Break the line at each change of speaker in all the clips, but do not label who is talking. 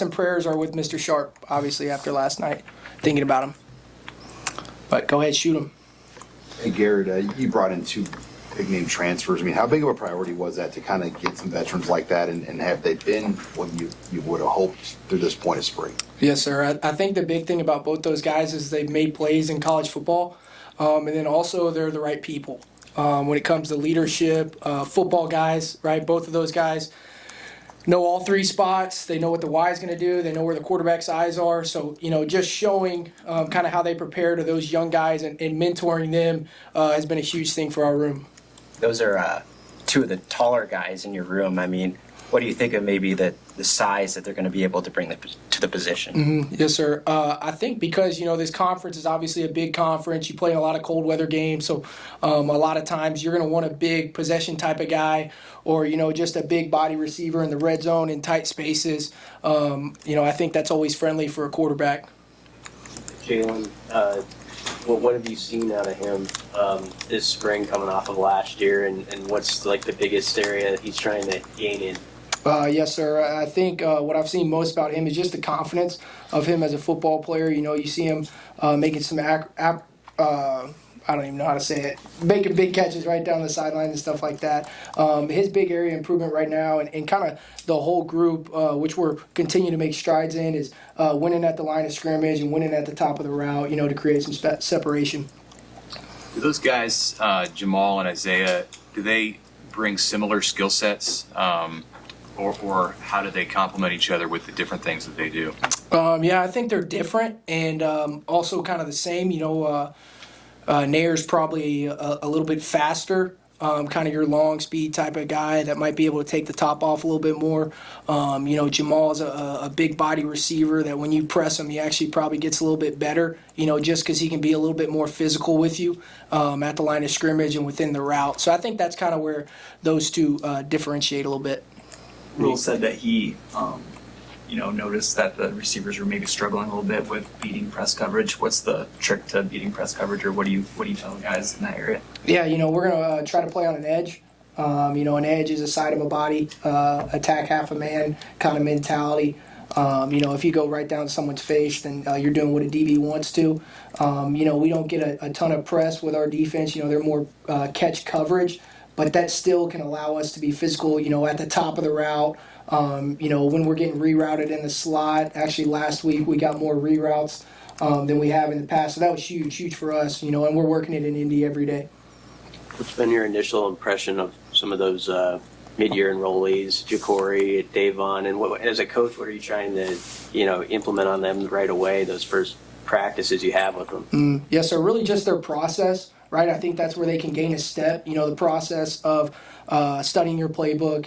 and prayers are with Mr. Sharp, obviously, after last night, thinking about him. But go ahead, shoot him.
Hey, Garret, you brought in 2 big-name transfers. I mean, how big of a priority was that to kind of get some veterans like that, and have they been what you would have hoped through this point of spring?
Yes, sir. I think the big thing about both those guys is they've made plays in college football, and then also they're the right people. When it comes to leadership, football guys, right, both of those guys know all 3 spots. They know what the Y is going to do. They know where the quarterback's eyes are. So, just showing kind of how they prepare to those young guys and mentoring them has been a huge thing for our room.
Those are 2 of the taller guys in your room. I mean, what do you think of maybe the size that they're going to be able to bring to the position?
Mm-hmm. Yes, sir. I think because, this conference is obviously a big conference. You play in a lot of cold weather games. So a lot of times you're going to want a big possession type of guy or, just a big body receiver in the red zone in tight spaces. I think that's always friendly for a quarterback.
Jalen, what have you seen out of him this spring coming off of last year, and what's like the biggest area that he's trying to gain in?
Yes, sir. I think what I've seen most about him is just the confidence of him as a football player. You see him making some I don't even know how to say it, making big catches right down the sideline and stuff like that. His big area of improvement right now and kind of the whole group, which we're continuing to make strides in, is winning at the line of scrimmage and winning at the top of the route, to create some separation.
Do those guys, Jamal and Isaiah, do they bring similar skill sets, or how do they complement each other with the different things that they do?
Yeah, I think they're different and also kind of the same. Nair's probably a little bit faster, kind of your long speed type of guy that might be able to take the top off a little bit more. Jamal's a big body receiver that when you press him, he actually probably gets a little bit better, just because he can be a little bit more physical with you at the line of scrimmage and within the route. So I think that's kind of where those 2 differentiate a little bit.
Rule said that he noticed that the receivers were maybe struggling a little bit with beating press coverage. What's the trick to beating press coverage, or what do you tell guys in that area?
Yeah, we're going to try to play on an edge. An edge is a side of a body, attack half a man kind of mentality. If you go right down to someone's face, then you're doing what a DB wants to. We don't get a ton of press with our defense. They're more catch coverage, but that still can allow us to be physical, at the top of the route. When we're getting rerouted in the slot, actually last week we got more reroutes than we have in the past. So that was huge for us, and we're working it in Indy every day.
What's been your initial impression of some of those mid-year enrollees, Ja'Cory, Davon, and as a coach, what are you trying to, implement on them right away, those first practices you have with them?
Yes, so really just their process, right? I think that's where they can gain a step, the process of studying your playbook,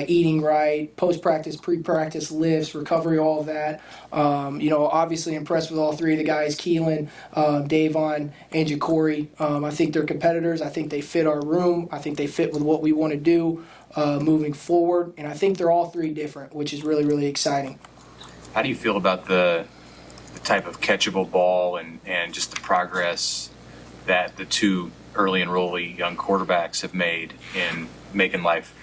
eating right, post-practice, pre-practice lifts, recovery, all of that. Obviously impressed with all 3 of the guys, Keelan, Davon, and Ja'Cory. I think they're competitors. I think they fit our room. I think they fit with what we want to do moving forward. And I think they're all 3 different, which is really, really exciting.
How do you feel about the type of catchable ball and just the progress that the 2 early enrollee young quarterbacks have made in making life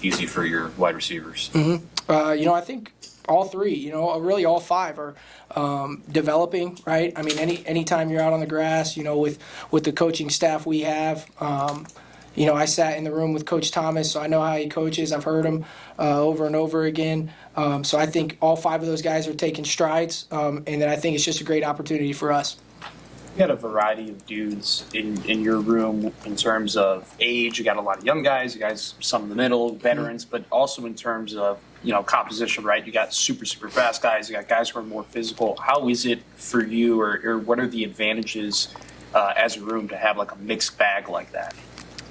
easy for your wide receivers?
Mm-hmm. I think all 3, really all 5 are developing, right? I mean, anytime you're out on the grass, with the coaching staff we have, I sat in the room with Coach Thomas, so I know how he coaches. I've heard him over and over again. So I think all 5 of those guys are taking strides, and then I think it's just a great opportunity for us.
You got a variety of dudes in your room in terms of age. You got a lot of young guys, some in the middle, veterans, but also in terms of composition, right? You got super fast guys. You got guys who are more physical. How is it for you, or what are the advantages as a room to have like a mixed bag like that?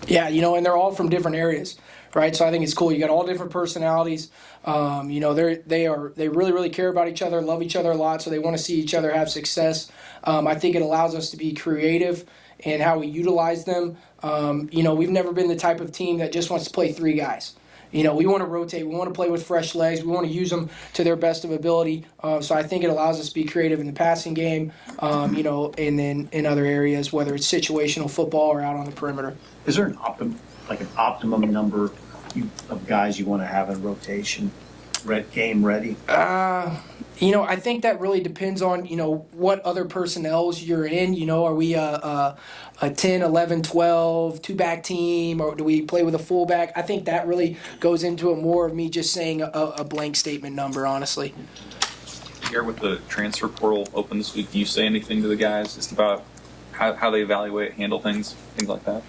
Yeah, and they're all from different areas, right? So I think it's cool. You got all different personalities. They really, really care about each other, love each other a lot, so they want to see each other have success. I think it allows us to be creative in how we utilize them. We've never been the type of team that just wants to play 3 guys. We want to rotate. We want to play with fresh legs. We want to use them to their best of ability. So I think it allows us to be creative in the passing game, and then in other areas, whether it's situational football or out on the perimeter.
Is there an optimum number of guys you want to have in rotation game ready?
I think that really depends on, what other personnels you're in. Are we a 10, 11, 12, two-back team, or do we play with a fullback? I think that really goes into it more of me just saying a blank statement number, honestly.
Here with the transfer portal open this week, do you say anything to the guys just about how they evaluate, handle things like that?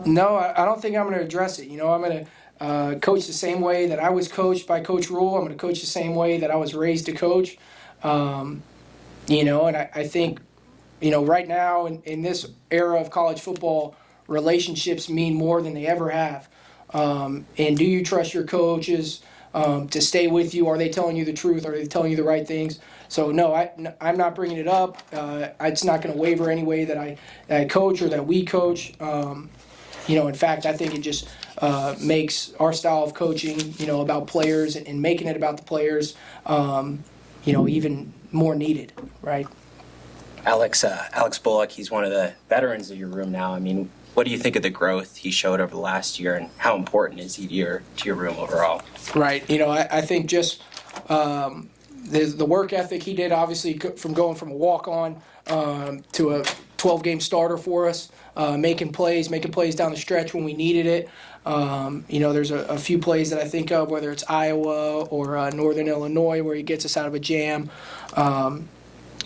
No, I don't think I'm going to address it. I'm going to coach the same way that I was coached by Coach Rule. I'm going to coach the same way that I was raised to coach. And I think, right now in this era of college football, relationships mean more than they ever have. And do you trust your coaches to stay with you? Are they telling you the truth? Are they telling you the right things? So no, I'm not bringing it up. It's not going to waver any way that I coach or that we coach. In fact, I think it just makes our style of coaching, about players and making it about the players, even more needed, right?
Alex Bullock, he's one of the veterans of your room now. I mean, what do you think of the growth he showed over the last year, and how important is he to your room overall?
Right. I think just the work ethic he did, obviously, from going from a walk-on to a 12-game starter for us, making plays down the stretch when we needed it. There's a few plays that I think of, whether it's Iowa or Northern Illinois, where he gets us out of a jam.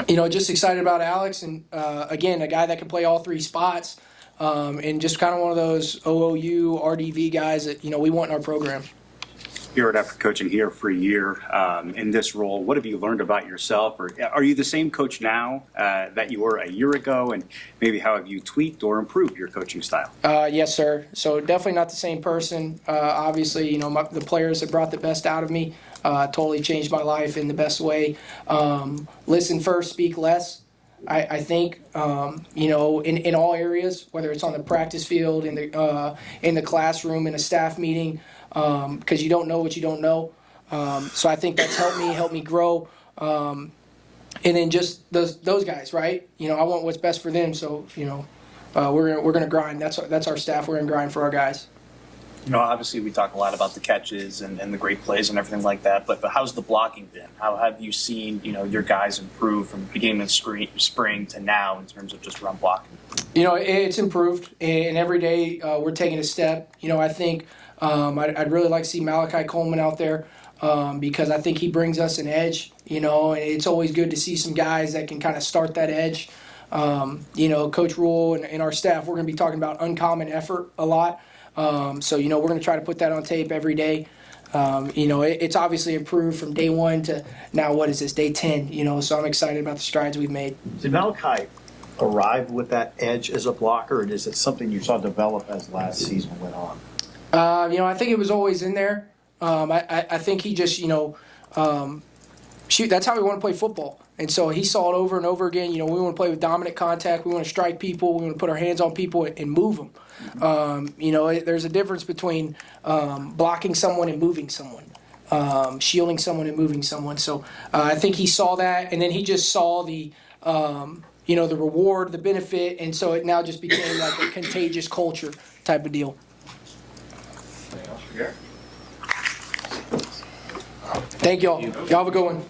Just excited about Alex, and again, a guy that can play all three spots, and just kind of one of those OOU, RDV guys that we want in our program.
Garret, after coaching here for a year in this role, what have you learned about yourself? Or are you the same coach now that you were a year ago? And maybe how have you tweaked or improved your coaching style?
Yes, sir. So definitely not the same person. Obviously, the players that brought the best out of me totally changed my life in the best way. Listen first, speak less. I think, in all areas, whether it's on the practice field, in the classroom, in a staff meeting, because you don't know what you don't know. So I think that's helped me grow. And then just those guys, right? I want what's best for them. So we're gonna grind. That's our staff. We're gonna grind for our guys.
Obviously we talk a lot about the catches and the great plays and everything like that, but how's the blocking been? How have you seen, your guys improve from the beginning of spring to now in terms of just run blocking?
It's improved, and every day we're taking a step. I think I'd really like to see Malachi Coleman out there because I think he brings us an edge, and it's always good to see some guys that can kind of start that edge. Coach Rule and our staff, we're going to be talking about uncommon effort a lot. So we're going to try to put that on tape every day. It's obviously improved from day one to now, what is this, day 10, so I'm excited about the strides we've made.
Did Malachi arrive with that edge as a blocker, or is it something you saw develop as last season went on?
I think it was always in there. I think he just, that's how we want to play football. And so he saw it over and over again. We want to play with dominant contact. We want to strike people. We want to put our hands on people and move them. There's a difference between blocking someone and moving someone, shielding someone and moving someone. So I think he saw that, and then he just saw the reward, the benefit, and so it now just became like a contagious culture type of deal. Thank y'all. Y'all have a good one.